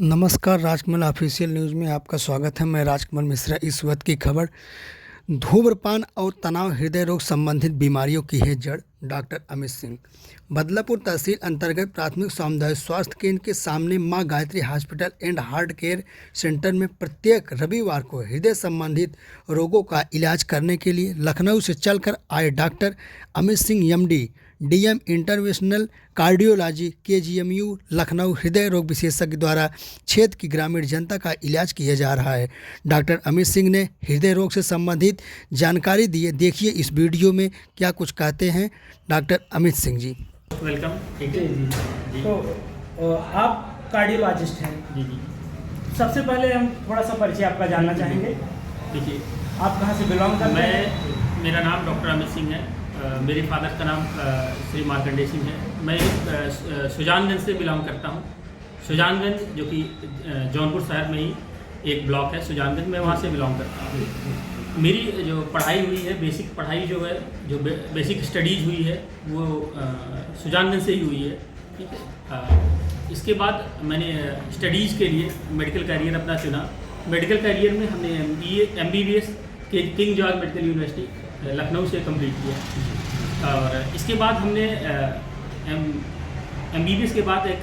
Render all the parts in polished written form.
नमस्कार, Rajkamal official news में आपका स्वागत है। मैं राजकमल मिश्रा। इस वक्त की खबर, धूम्रपान और तनाव हृदय रोग संबंधित बीमारियों की है जड़। डॉक्टर अमित सिंह बदलापुर तहसील अंतर्गत प्राथमिक सामुदायिक स्वास्थ्य केंद्र के सामने मां Gayatri hospital and heart care centre में प्रत्येक रविवार को हृदय संबंधित रोगों का इलाज करने के लिए लखनऊ से चलकर आए doctor Amit Singh MD DM interventional cardiology KGMU Lucknow हृदय रोग विशेषज्ञ द्वारा क्षेत्र की ग्रामीण जनता का इलाज किया जा रहा है। डॉक्टर अमित सिंह ने हृदय रोग से संबंधित जानकारी दी है। देखिए इस वीडियो में क्या कुछ कहते हैं डॉक्टर अमित सिंह जी। वेलकम। ठीक है जी। तो आप कार्डियोलॉजिस्ट हैं जी जी। सबसे पहले हम थोड़ा सा परिचय आपका जानना चाहेंगे। देखिए, आप कहाँ से बिलोंग करते हैं? मेरा नाम डॉक्टर अमित सिंह है। मेरे फादर का नाम श्री मार्कंडेय सिंह है। मैं सुजानगंज से बिलोंग करता हूँ। सुजानगंज जो कि जौनपुर शहर में ही एक ब्लॉक है सुजानगंज, मैं वहाँ से बिलोंग करता हूँ। मेरी जो पढ़ाई हुई है, बेसिक पढ़ाई जो है, जो बेसिक स्टडीज़ हुई है वो सुजानगंज से ही हुई है। ठीक है। इसके बाद मैंने स्टडीज़ के लिए मेडिकल कैरियर अपना चुना। मेडिकल कैरियर में हमने MBBS king George medical university Lucknow से कंप्लीट किया, और इसके बाद हमने MBBS के बाद एक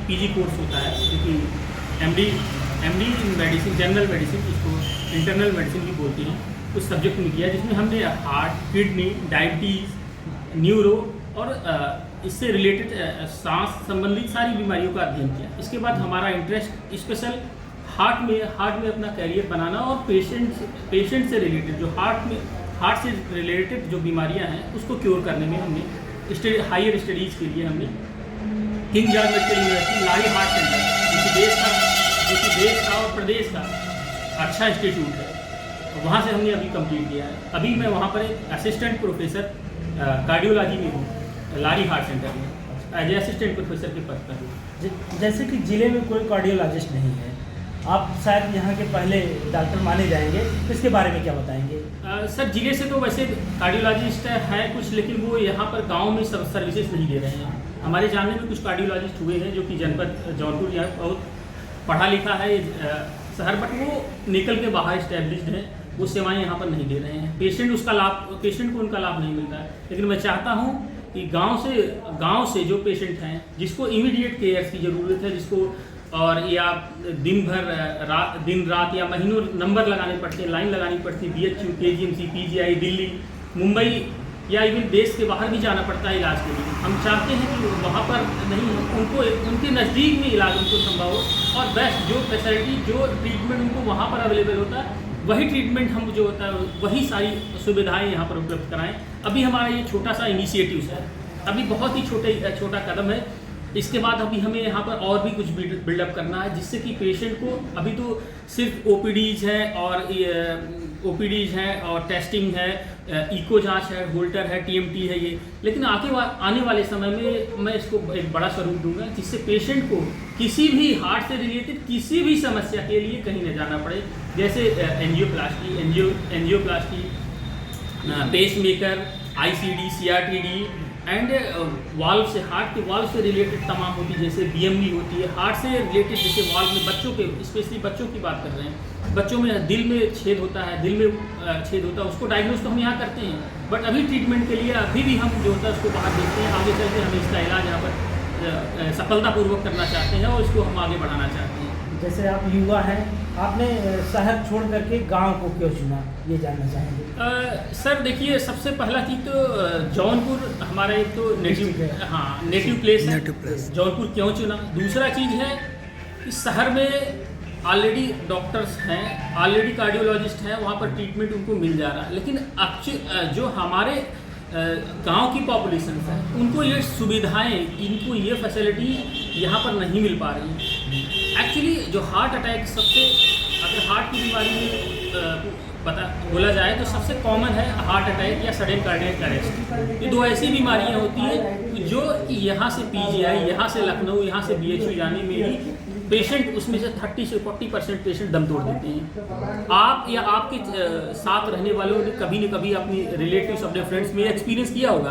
PG कोर्स होता है जो कि MD इन मेडिसिन, जनरल मेडिसिन, जिसको इंटरनल मेडिसिन भी बोलती हैं, उस सब्जेक्ट में किया, जिसमें हमने हार्ट, किडनी, डायबिटीज़, न्यूरो और इससे रिलेटेड सांस संबंधित सारी बीमारियों का अध्ययन किया। इसके बाद हमारा इंटरेस्ट स्पेशल हार्ट में अपना कैरियर बनाना और पेशेंट से रिलेटेड जो हार्ट से रिलेटेड जो बीमारियां हैं उसको क्योर करने में हमने हायर स्टडीज़ के लिए हमने किंग जॉर्ज मेडिकल यूनिवर्सिटी लारी हार्ट सेंटर, जो कि देश का और प्रदेश का अच्छा इंस्टीट्यूट है, वहाँ से हमने अभी कंप्लीट किया है। अभी मैं वहाँ पर एक असिस्टेंट प्रोफेसर कार्डियोलॉजी में हूँ, लारी हार्ट सेंटर में एज ए असिस्टेंट प्रोफेसर के पद पर हूँ। जैसे कि ज़िले में कोई कार्डियोलॉजिस्ट नहीं है, आप शायद यहाँ के पहले डॉक्टर माने जाएंगे, तो इसके बारे में क्या बताएंगे? सर, जिले से तो वैसे कार्डियोलॉजिस्ट हैं कुछ, लेकिन वो यहाँ पर गांव में सब सर्विसेज नहीं दे रहे हैं। हमारे जानने में कुछ कार्डियोलॉजिस्ट हुए हैं जो कि जनपद जौनपुर यहाँ बहुत पढ़ा लिखा है शहर, बट वो निकल के बाहर इस्टेब्लिश्ड हैं, वो सेवाएं यहाँ पर नहीं दे रहे हैं। पेशेंट को उनका लाभ नहीं मिलता है। लेकिन मैं चाहता हूँ कि गाँव से जो पेशेंट हैं, जिसको इमीडिएट केयर की ज़रूरत है, जिसको और या दिन रात या महीनों नंबर लगाने पड़ते हैं, लाइन लगानी पड़ती है, BHU, KGMC, PGI, Delhi, Mumbai या इवन देश के बाहर भी जाना पड़ता है इलाज के लिए। हम चाहते हैं कि वहाँ पर नहीं, उनको उनके नज़दीक में इलाज उनको संभव हो, और बेस्ट जो फैसिलिटी, जो ट्रीटमेंट उनको वहाँ पर अवेलेबल होता है, वही ट्रीटमेंट हम जो होता है वही सारी सुविधाएँ यहाँ पर उपलब्ध कराएँ। अभी हमारा ये छोटा सा इनिशिएटिव है, अभी बहुत ही छोटा कदम है। इसके बाद अभी हमें यहाँ पर और भी कुछ बिल्डअप करना है, जिससे कि पेशेंट को, अभी तो सिर्फ OPDs हैं और टेस्टिंग है, इको जांच है, होल्टर है, TMT है ये, लेकिन आने वाले समय में मैं इसको एक बड़ा स्वरूप दूंगा, जिससे पेशेंट को किसी भी हार्ट से रिलेटेड किसी भी समस्या के लिए कहीं न जाना पड़े। जैसे angioplasty, pacemaker, ICD, CRTD and valve से, हार्ट के वाल्व से रिलेटेड तमाम होती है, जैसे BMD होती है। हार्ट से रिलेटेड जैसे वाल्व में बच्चों के, स्पेशली बच्चों की बात कर रहे हैं, बच्चों में दिल में छेद होता है, उसको डायग्नोज तो हम यहाँ करते हैं, बट अभी ट्रीटमेंट के लिए अभी भी हम जो होता है उसको बाहर देखते हैं। आगे चल के हमें इसका इलाज यहाँ पर सफलतापूर्वक करना चाहते हैं और इसको हम आगे बढ़ाना चाहते हैं। जैसे आप युवा हैं, आपने शहर छोड़ करके गांव को क्यों चुना, ये जानना चाहेंगे? सर देखिए, सबसे पहला चीज़ तो जौनपुर हमारा एक तो नेटिव प्लेस है। जौनपुर क्यों चुना? दूसरा चीज़ है कि शहर में ऑलरेडी डॉक्टर्स हैं, ऑलरेडी कार्डियोलॉजिस्ट हैं, वहाँ पर ट्रीटमेंट उनको मिल जा रहा है, लेकिन जो हमारे गांव की पॉपुलेशन है उनको ये सुविधाएं, इनको ये फैसिलिटी यहाँ पर नहीं मिल पा रही। एक्चुअली जो हार्ट अटैक, अगर हार्ट की बीमारी में बोला जाए तो सबसे कॉमन है हार्ट अटैक या सडन कार्डियक अरेस्ट। ये दो ऐसी बीमारियां होती हैं जो यहाँ से PGI, यहाँ से लखनऊ, यहाँ से BHU जाने में ही पेशेंट, उसमें से 30 से 40% पेशेंट दम तोड़ देते हैं। आप या आपके साथ रहने वालों ने कभी न कभी अपनी रिलेटिव्स, अपने फ्रेंड्स में एक्सपीरियंस किया होगा।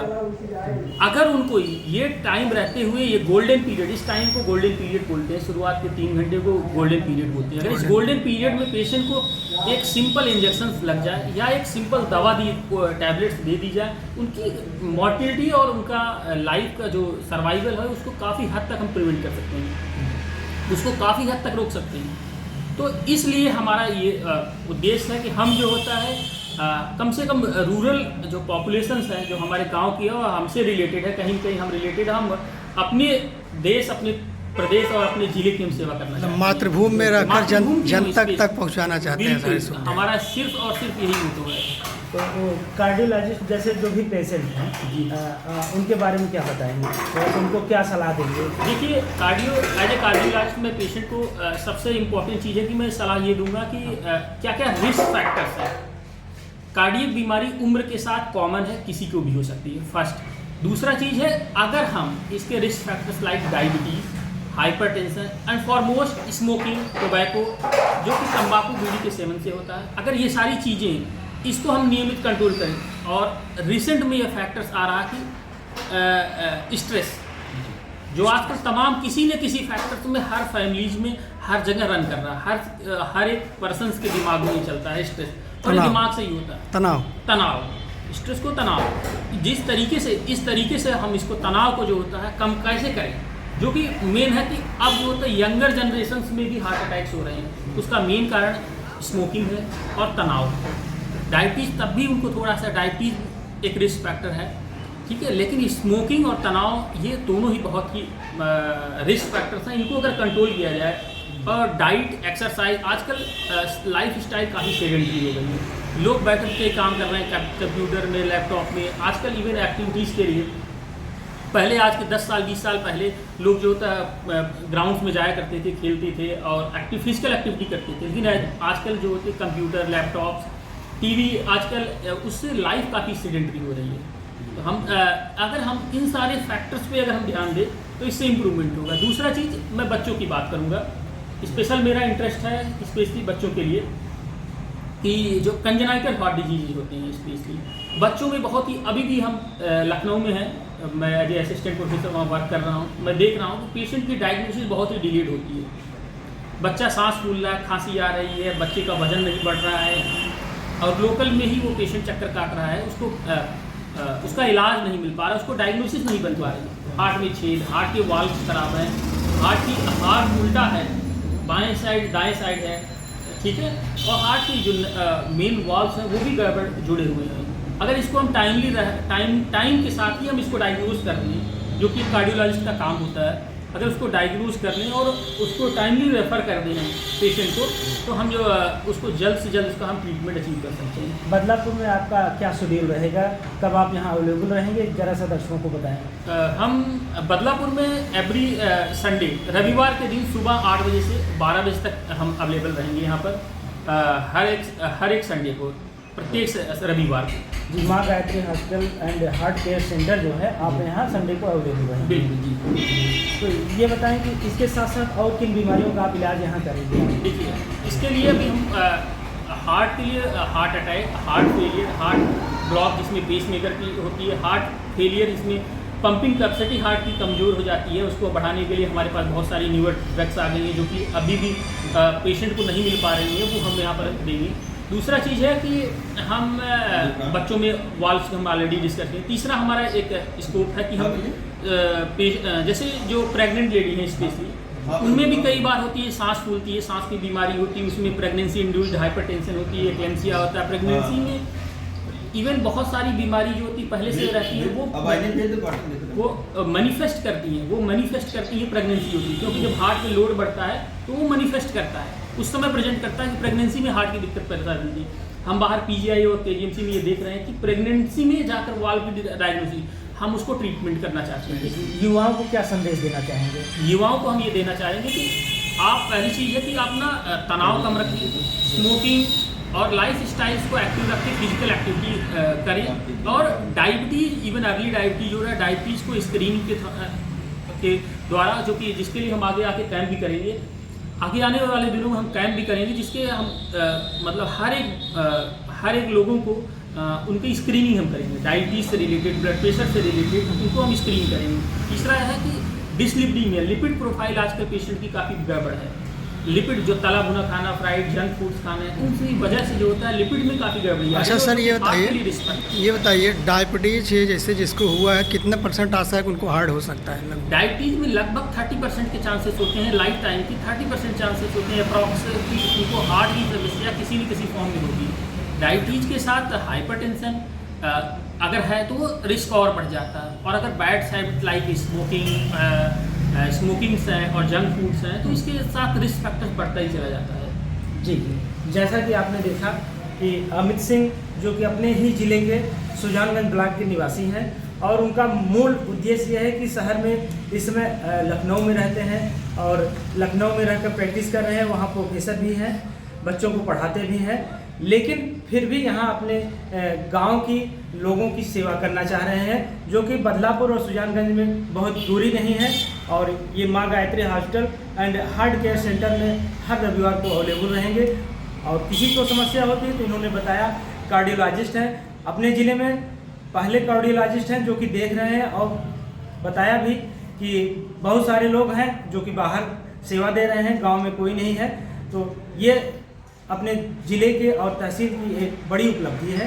अगर उनको ये टाइम रहते हुए ये गोल्डन पीरियड, इस टाइम को गोल्डन पीरियड बोलते हैं, शुरुआत के 3 घंटे को गोल्डन पीरियड बोलते हैं। अगर इस गोल्डन पीरियड में पेशेंट को एक सिंपल इंजेक्शन लग जाए या एक सिंपल दवा टैबलेट्स दे दी जाए, उनकी मॉर्टिलिटी और उनका लाइफ का जो सर्वाइवल है उसको काफ़ी हद तक हम प्रिवेंट कर सकते हैं, उसको काफ़ी हद तक रोक सकते हैं। तो इसलिए हमारा ये उद्देश्य है कि हम जो होता है कम से कम रूरल जो पॉपुलेशंस है, जो हमारे गांव की है और हमसे रिलेटेड है, कहीं कहीं हम रिलेटेड, हम अपने देश, अपने प्रदेश और अपने जिले की हम सेवा करना चाहते हैं। मातृभूमि में रहकर जन तक पहुंचाना चाहते हैं सारी बिल्कुल, सुविधाएं। हमारा सिर्फ और सिर्फ यही मोटो है। तो कार्डियोलॉजिस्ट जैसे जो भी पेशेंट हैं जी उनके बारे में क्या बताएंगे और उनको क्या सलाह देंगे? देखिए, एज ए कार्डियोलॉजिस्ट में पेशेंट को सबसे इम्पोर्टेंट चीज़ है कि मैं सलाह ये दूंगा कि क्या क्या रिस्क फैक्टर्स हैं। कार्डियक बीमारी उम्र के साथ कॉमन है, किसी को भी हो सकती है, फर्स्ट। दूसरा चीज़ है, अगर हम इसके risk factors like diabetes, hypertension and foremost smoking, tobacco जो कि तंबाकू बीड़ी के सेवन से होता है, अगर ये सारी चीज़ें इसको हम नियमित कंट्रोल करें, और रिसेंट में ये फैक्टर्स आ रहा कि स्ट्रेस जो आजकल तमाम किसी न किसी फैक्टर्स में हर फैमिलीज में हर जगह रन कर रहा है, हर एक पर्सन्स के दिमाग में ये चलता है स्ट्रेस, और ये दिमाग से ही होता है तनाव, स्ट्रेस को तनाव। जिस तरीके से, इस तरीके से हम इसको तनाव को जो होता है कम कैसे करें, जो कि मेन है कि अब जो होता है यंगर जनरेशन्स में भी हार्ट अटैक्स हो रहे हैं, उसका मेन कारण स्मोकिंग है और तनाव। डायबिटीज़ तब भी उनको थोड़ा सा, डायबिटीज़ एक रिस्क फैक्टर है, ठीक है, लेकिन स्मोकिंग और तनाव ये दोनों ही बहुत ही रिस्क फैक्टर्स हैं। इनको अगर कंट्रोल किया जाए, और डाइट, एक्सरसाइज, आजकल लाइफ स्टाइल काफ़ी सेडेंटरी हो गई है, लोग बैठ के काम कर रहे हैं कंप्यूटर में, लैपटॉप में। आजकल इवन एक्टिविटीज़ के लिए, पहले आज के 10 साल 20 साल पहले लोग जो होता है ग्राउंड्स में जाया करते थे, खेलते थे और फिजिकल एक्टिविटी करते थे, लेकिन आजकल जो होते कंप्यूटर, लैपटॉप, टीवी, आजकल उससे लाइफ काफ़ी सेडेंटरी हो रही है। तो हम अगर हम इन सारे फैक्टर्स पे अगर हम ध्यान दें तो इससे इम्प्रूवमेंट होगा। दूसरा चीज़, मैं बच्चों की बात करूँगा, स्पेशल मेरा इंटरेस्ट है स्पेशली बच्चों के लिए, कि जो कंजेनाइटल हार्ट डिजीज होते हैं, स्पेशली बच्चों में बहुत ही, अभी भी हम लखनऊ में हैं, मैं एज ए असिस्टेंट प्रोफेसर वहाँ वर्क कर रहा हूँ, मैं देख रहा हूँ कि पेशेंट की डायग्नोसिस बहुत ही डिलेड होती है। बच्चा सांस फूल रहा है, खांसी आ रही है, बच्चे का वजन नहीं बढ़ रहा है, और लोकल में ही वो पेशेंट चक्कर काट रहा है, उसको उसका इलाज नहीं मिल पा रहा, उसको डायग्नोसिस नहीं बन पा रही। हार्ट में छेद, हार्ट के वाल्व खराब है, हार्ट उल्टा है, बाएं साइड दाएं साइड है, ठीक है, और हार्ट की जो मेन वाल्व्स हैं वो भी गड़बड़ जुड़े हुए हैं। अगर इसको हम टाइम के साथ ही हम इसको डायग्नोज कर लें, जो कि कार्डियोलॉजिस्ट का काम होता है, अगर उसको डायग्नोज कर लें और उसको टाइमली रेफ़र कर दें पेशेंट को, तो हम जो उसको जल्द से जल्द उसका हम ट्रीटमेंट अचीव कर सकते हैं। बदलापुर में आपका क्या शेड्यूल रहेगा, कब आप यहाँ अवेलेबल रहेंगे, जरा सा दर्शकों को बताएं। हम बदलापुर में एवरी संडे, रविवार के दिन सुबह 8 बजे से 12 बजे तक हम अवेलेबल रहेंगे यहाँ पर, हर एक संडे को, प्रत्येक रविवार को। जी, माँ Gayatri hospital and heart care centre जो है, आप यहाँ संडे को अवेलेबल रहेंगे। बिल्कुल जी। तो ये बताएं कि इसके साथ साथ और किन बीमारियों का आप इलाज यहाँ करेंगे? देखिए, इसके लिए अभी हम हार्ट के लिए, heart attack, heart failure, heart block जिसमें पेस मेकर की होती है, हार्ट फेलियर, इसमें पंपिंग कैपेसिटी हार्ट की कमज़ोर हो जाती है, उसको बढ़ाने के लिए हमारे पास बहुत सारी न्यूअर ड्रग्स आ गई हैं, जो कि अभी भी पेशेंट को नहीं मिल पा रही हैं, वो हम यहाँ पर देंगे। दूसरा चीज़ है कि हम बच्चों में वाल्व्स हम ऑलरेडी डिस्कस करें। तीसरा हमारा एक स्कोप है कि हम जैसे जो प्रेग्नेंट लेडी हैं स्पेशली, उनमें भी कई बार होती है सांस फूलती है, सांस की बीमारी होती है, उसमें प्रेगनेंसी इंड्यूस्ड हाइपरटेंशन होती है, एक्लेम्सिया होता है। प्रेगनेंसी में इवन बहुत सारी बीमारी जो होती है पहले से रहती है, वो मैनिफेस्ट करती हैं, प्रेगनेंसी होती है, क्योंकि जब हार्ट में लोड बढ़ता है तो वो मैनिफेस्ट करता है, उस समय प्रेजेंट करता है कि प्रेगनेंसी में हार्ट की दिक्कत पैदा होती है। हम बाहर पीजीआई और केजीएमसी में ये देख रहे हैं कि प्रेगनेंसी में जाकर वाल्व की डायग्नोसिस, हम उसको ट्रीटमेंट करना चाहते हैं। युवाओं को क्या संदेश देना चाहेंगे? युवाओं को हम ये देना चाहेंगे कि आप, पहली चीज़ है कि आप ना तनाव कम रखिए, स्मोकिंग और लाइफ स्टाइल्स को एक्टिव रखिए, फिजिकल एक्टिविटी करें, और डायबिटीज़, इवन अर्ली डायबिटीज़ जो है, डायबिटीज़ को स्क्रीनिंग के द्वारा, जो कि जिसके लिए हम आगे आके कैंप भी करेंगे, आगे आने वाले दिनों में हम कैंप भी करेंगे, जिसके हम मतलब हर एक लोगों को उनकी स्क्रीनिंग हम करेंगे, डायबिटीज़ से रिलेटेड, ब्लड प्रेशर से रिलेटेड उनको हम स्क्रीन करेंगे। तीसरा है कि डिसलिपिडीमिया, लिपिड प्रोफाइल आजकल पेशेंट की काफ़ी गड़बड़ है। लिपिड जो तला भुना खाना, फ्राइड जंक फूड्स खाना है, उनकी वजह से जो होता है लिपिड में काफ़ी गड़बड़ी है। अच्छा सर, ये बताइए डायबिटीज जैसे जिसको हुआ है कितना % आशा है कि उनको हार्ड हो सकता है? डायबिटीज़ में लगभग 30% के चांसेस होते हैं, लाइफ टाइम की 30% चांसेस होते हैं अप्रॉक्स कि उनको हार्ट की समस्या किसी न किसी फॉर्म में होगी। डायबिटीज़ के साथ हाइपरटेंशन अगर है तो वो रिस्क और बढ़ जाता है, और अगर बैड हैबिट लाइक स्मोकिंग्स हैं और जंक फूड्स हैं तो इसके साथ रिस्क फैक्टर बढ़ता ही चला जाता है। जी, जैसा कि आपने देखा कि अमित सिंह जो कि अपने ही ज़िले के सुजानगंज ब्लॉक के निवासी हैं, और उनका मूल उद्देश्य यह है कि शहर में इस समय लखनऊ में रहते हैं और लखनऊ में रहकर प्रैक्टिस कर रहे हैं, वहाँ प्रोफेसर भी हैं, बच्चों को पढ़ाते भी हैं, लेकिन फिर भी यहाँ अपने गांव की लोगों की सेवा करना चाह रहे हैं, जो कि बदलापुर और सुजानगंज में बहुत दूरी नहीं है। और ये माँ Gayatri hospital and heart care centre में हर रविवार को अवेलेबल रहेंगे। और किसी को समस्या होती है तो इन्होंने बताया कार्डियोलॉजिस्ट हैं, अपने ज़िले में पहले कार्डियोलॉजिस्ट हैं जो कि देख रहे हैं, और बताया भी कि बहुत सारे लोग हैं जो कि बाहर सेवा दे रहे हैं, गांव में कोई नहीं है। तो ये अपने ज़िले के और तहसील की एक बड़ी उपलब्धि है।